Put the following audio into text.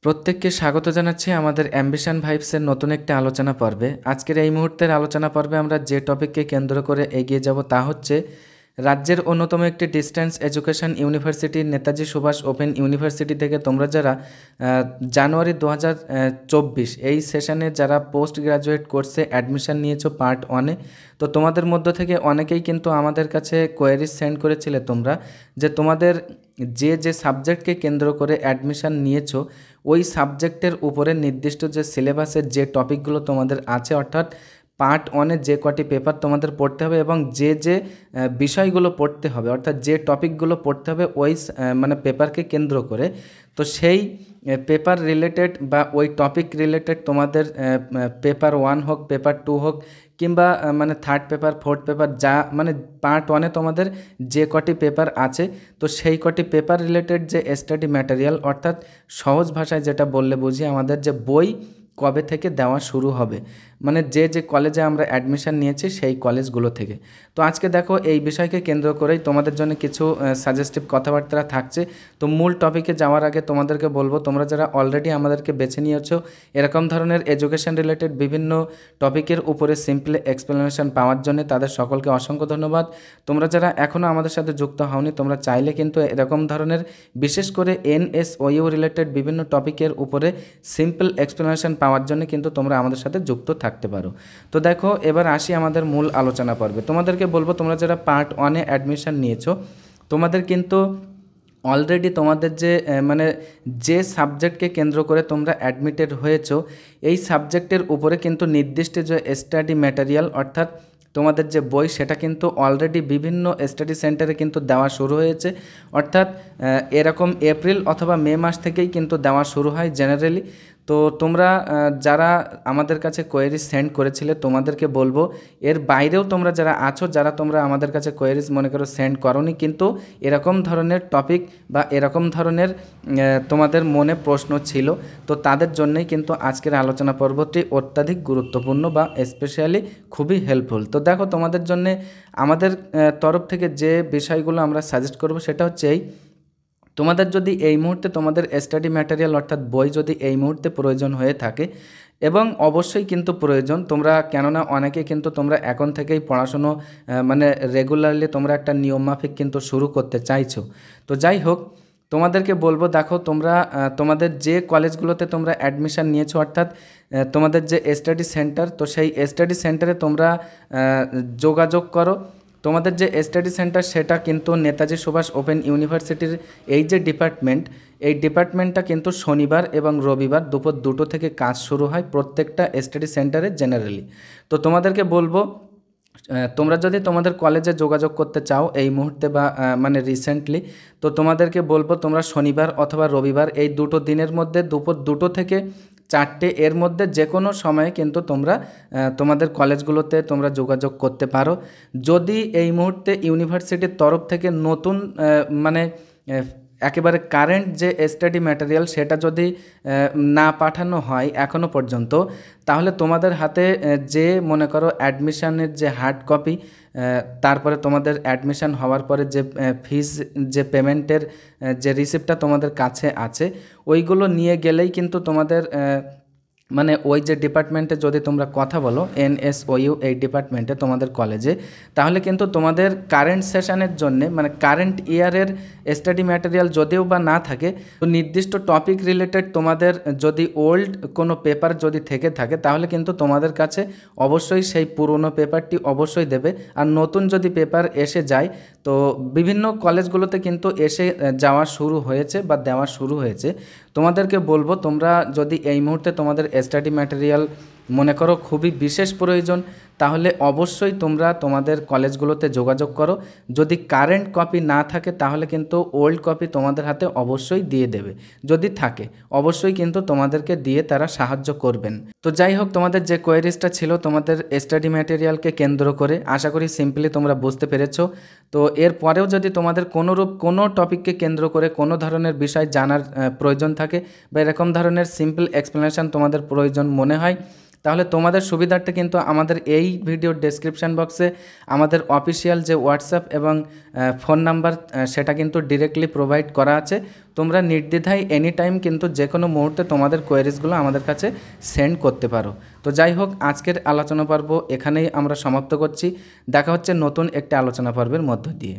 প্রত্যেককে স্বাগত জানাচ্ছি আমাদের অ্যাম্বিশন ভাইবসের নতুন একটি আলোচনা পর্বে। আজকের এই মুহূর্তের আলোচনা পর্বে আমরা যে টপিককে কেন্দ্র করে এগিয়ে যাব তা হচ্ছে রাজ্যের অন্যতম একটি distance education university Netaji Subhas open university থেকে তোমরা যারা জানুয়ারি 2024 এই সেশনে যারা পোস্ট গ্রাজুয়েট কোর্সে অ্যাডমিশন নিয়েছো পার্ট 1-এ, তো তোমাদের মধ্য থেকে অনেকেই কিন্তু আমাদের কাছে কোয়েরিজ সেন্ড করেছিলে তোমরা যে তোমাদের যে সাবজেক্টকে কেন্দ্র করে অ্যাডমিশন নিয়েছো ওই সাবজেক্টের উপরে নির্দিষ্ট যে সিলেবাসের যে টপিকগুলো তোমাদের আছে, অর্থাৎ পার্ট 1-এ যে কটি পেপার তোমাদের পড়তে হবে এবং যে বিষয়গুলো পড়তে হবে, অর্থাৎ যে টপিকগুলো পড়তে হবে ওই মানে পেপারকে কেন্দ্র করে, তো সেই পেপার রিলেটেড বা ওই টপিক রিলেটেড তোমাদের পেপার 1 হোক, পেপার 2 হোক, কিংবা মানে থার্ড পেপার, ফোর্থ পেপার, যা মানে পার্ট 1-এ তোমাদের যে কটি পেপার আছে, তো সেই কটি পেপার রিলেটেড যে স্টাডি ম্যাটেরিয়াল, অর্থাৎ সহজ ভাষায় যেটা বললে বুঝি, আমাদের যে বই কবে থেকে দেওয়া শুরু হবে, মানে যে কলেজে আমরা অ্যাডমিশন নিয়েছি সেই কলেজগুলো থেকে। তো আজকে দেখো এই বিষয়কে কেন্দ্র করেই তোমাদের জন্য কিছু সাজেস্টিভ কথাবার্তা থাকছে। তো মূল টপিকে যাওয়ার আগে তোমাদেরকে বলবো, তোমরা যারা অলরেডি আমাদেরকে বেছে নিয়েছো এরকম ধরনের এডুকেশন রিলেটেড বিভিন্ন টপিকের উপরে সিম্পলি এক্সপ্লেনেশন পাওয়ার জন্য, তাদের সকলকে অসংখ্য ধন্যবাদ। তোমরা যারা এখনও আমাদের সাথে যুক্ত হওনি, তোমরা চাইলে কিন্তু এরকম ধরনের বিশেষ করে NSOU রিলেটেড বিভিন্ন টপিকের উপরে সিম্পল এক্সপ্লেনেশন পাওয়ার জন্য কিন্তু তোমরা আমাদের সাথে যুক্ত থাকতে পারো। তো দেখো এবার আসি আমাদের মূল আলোচনা পর্বে। তোমাদেরকে বলবো, তোমরা যারা পার্ট 1-এ অ্যাডমিশন নিয়েছো তোমাদের কিন্তু অলরেডি তোমাদের যে মানে যে সাবজেক্টকে কেন্দ্র করে তোমরা অ্যাডমিটেড হয়েছো এই সাবজেক্টের উপরে কিন্তু নির্দিষ্ট যে স্টাডি ম্যাটেরিয়াল, অর্থাৎ তোমাদের যে বই, সেটা কিন্তু অলরেডি বিভিন্ন স্টাডি সেন্টারে কিন্তু দেওয়া শুরু হয়েছে। অর্থাৎ এরকম এপ্রিল অথবা মে মাস থেকেই কিন্তু দেওয়া শুরু হয় জেনারেলি। তো তোমরা যারা আমাদের কাছে কোয়েরিজ সেন্ড করেছিলে তোমাদেরকে বলবো, এর বাইরেও তোমরা যারা আছো, যারা তোমরা আমাদের কাছে কোয়েরিজ মনে করো সেন্ড করোনি, কিন্তু এরকম ধরনের টপিক বা এরকম ধরনের তোমাদের মনে প্রশ্ন ছিল, তো তাদের জন্যই কিন্তু আজকের আলোচনা পর্বটি অত্যাধিক গুরুত্বপূর্ণ বা স্পেশালি খুবই হেল্পফুল। তো দেখো তোমাদের জন্যে আমাদের তরফ থেকে যে বিষয়গুলো আমরা সাজেস্ট করব সেটা হচ্ছে এই, তোমাদের যদি এই মুহূর্তে তোমাদের স্টাডি ম্যাটেরিয়াল অর্থাৎ বই যদি এই মুহূর্তে প্রয়োজন হয়ে থাকে, এবং অবশ্যই কিন্তু প্রয়োজন, তোমরা কেননা অনেকে কিন্তু তোমরা এখন থেকেই পড়াশুনো মানে রেগুলারলি তোমরা একটা নিয়মমাফিক কিন্তু শুরু করতে চাইছো। তো যাই হোক, তোমাদেরকে বলবো, দেখো তোমরা তোমাদের যে কলেজগুলোতে তোমরা অ্যাডমিশন নিয়েছো, অর্থাৎ তোমাদের যে স্টাডি সেন্টার, তো সেই স্টাডি সেন্টারে তোমরা যোগাযোগ করো। তোমাদের যে স্টাডি সেন্টার সেটা কিন্তু নেতাজি সুভাষ ওপেন ইউনিভার্সিটির এই যে ডিপার্টমেন্ট, এই ডিপার্টমেন্টটা কিন্তু শনিবার এবং রবিবার দুপুর 2টো থেকে কাজ শুরু হয় প্রত্যেকটা স্টাডি সেন্টারে জেনারেলি। তো তোমাদেরকে বলবো, তোমরা যদি তোমাদের কলেজে যোগাযোগ করতে চাও এই মুহূর্তে বা মানে রিসেন্টলি, তো তোমাদেরকে বলবো তোমরা শনিবার অথবা রবিবার এই দুটো দিনের মধ্যে দুপুর 2টো থেকে 4টে এর মধ্যে যে কোনো সময়ে কিন্তু তোমরা তোমাদের কলেজগুলোতে তোমরা যোগাযোগ করতে পারো। যদি এই মুহূর্তে ইউনিভার্সিটির তরফ থেকে নতুন মানে একেবারে কারেন্ট যে স্টাডি ম্যাটেরিয়াল সেটা যদি না পাঠানো হয় এখনও পর্যন্ত, তাহলে তোমাদের হাতে যে মনে করো অ্যাডমিশনের যে হার্ড কপি, তারপরে তোমাদের অ্যাডমিশন হওয়ার পরে যে ফিজ যে পেমেন্টের যে রিসিপ্টটা তোমাদের কাছে আছে, ওইগুলো নিয়ে গেলেই কিন্তু তোমাদের মানে ওই যে ডিপার্টমেন্টে যদি তোমরা কথা বলো NSOU এই ডিপার্টমেন্টে তোমাদের কলেজে, তাহলে কিন্তু তোমাদের কারেন্ট সেশনের জন্য মানে কারেন্ট ইয়ারের স্টাডি ম্যাটেরিয়াল যদিও বা না থাকে, তো নির্দিষ্ট টপিক রিলেটেড তোমাদের যদি ওল্ড কোনো পেপার যদি থেকে থাকে, তাহলে কিন্তু তোমাদের কাছে অবশ্যই সেই পুরনো পেপারটি অবশ্যই দেবে। আর নতুন যদি পেপার এসে যায়, তো বিভিন্ন কলেজগুলোতে কিন্তু এসে যাওয়া শুরু হয়েছে বা দেওয়া শুরু হয়েছে। তোমাদেরকে বলবো, তোমরা যদি এই মুহূর্তে তোমাদের স্টাডি ম্যাটেরিয়াল মনে করো খুবই বিশেষ প্রয়োজন, তাহলে অবশ্যই তোমরা তোমাদের কলেজগুলোতে যোগাযোগ করো। যদি কারেন্ট কপি না থাকে তাহলে কিন্তু ওল্ড কপি তোমাদের হাতে অবশ্যই দিয়ে দেবে, যদি থাকে অবশ্যই কিন্তু তোমাদেরকে দিয়ে তারা সাহায্য করবেন। তো যাই হোক, তোমাদের যে কোয়েরিজটা ছিল তোমাদের স্টাডি ম্যাটেরিয়ালকে কেন্দ্র করে, আশা করি সিম্পলি তোমরা বুঝতে পেরেছো। তো এর পরেও যদি তোমাদের কোনো টপিককে কেন্দ্র করে কোনো ধরনের বিষয় জানার প্রয়োজন থাকে বা এরকম ধরনের সিম্পল এক্সপ্লেনেশন তোমাদের প্রয়োজন মনে হয়, তাহলে তোমাদের সুবিধার্থে কিন্তু আমাদের এই ভিডিওর ডেসক্রিপশান বক্সে আমাদের অফিসিয়াল যে হোয়াটসঅ্যাপ এবং ফোন নাম্বার সেটা কিন্তু ডিরেক্টলি প্রোভাইড করা আছে। তোমরা নির্দ্বিধায় এনি টাইম কিন্তু যে কোনো মুহূর্তে তোমাদের কোয়েরিজগুলো আমাদের কাছে সেন্ড করতে পারো। তো যাই হোক, আজকের আলোচনা পর্ব এখানেই আমরা সমাপ্ত করছি। দেখা হচ্ছে নতুন একটি আলোচনা পর্বের মধ্য দিয়ে।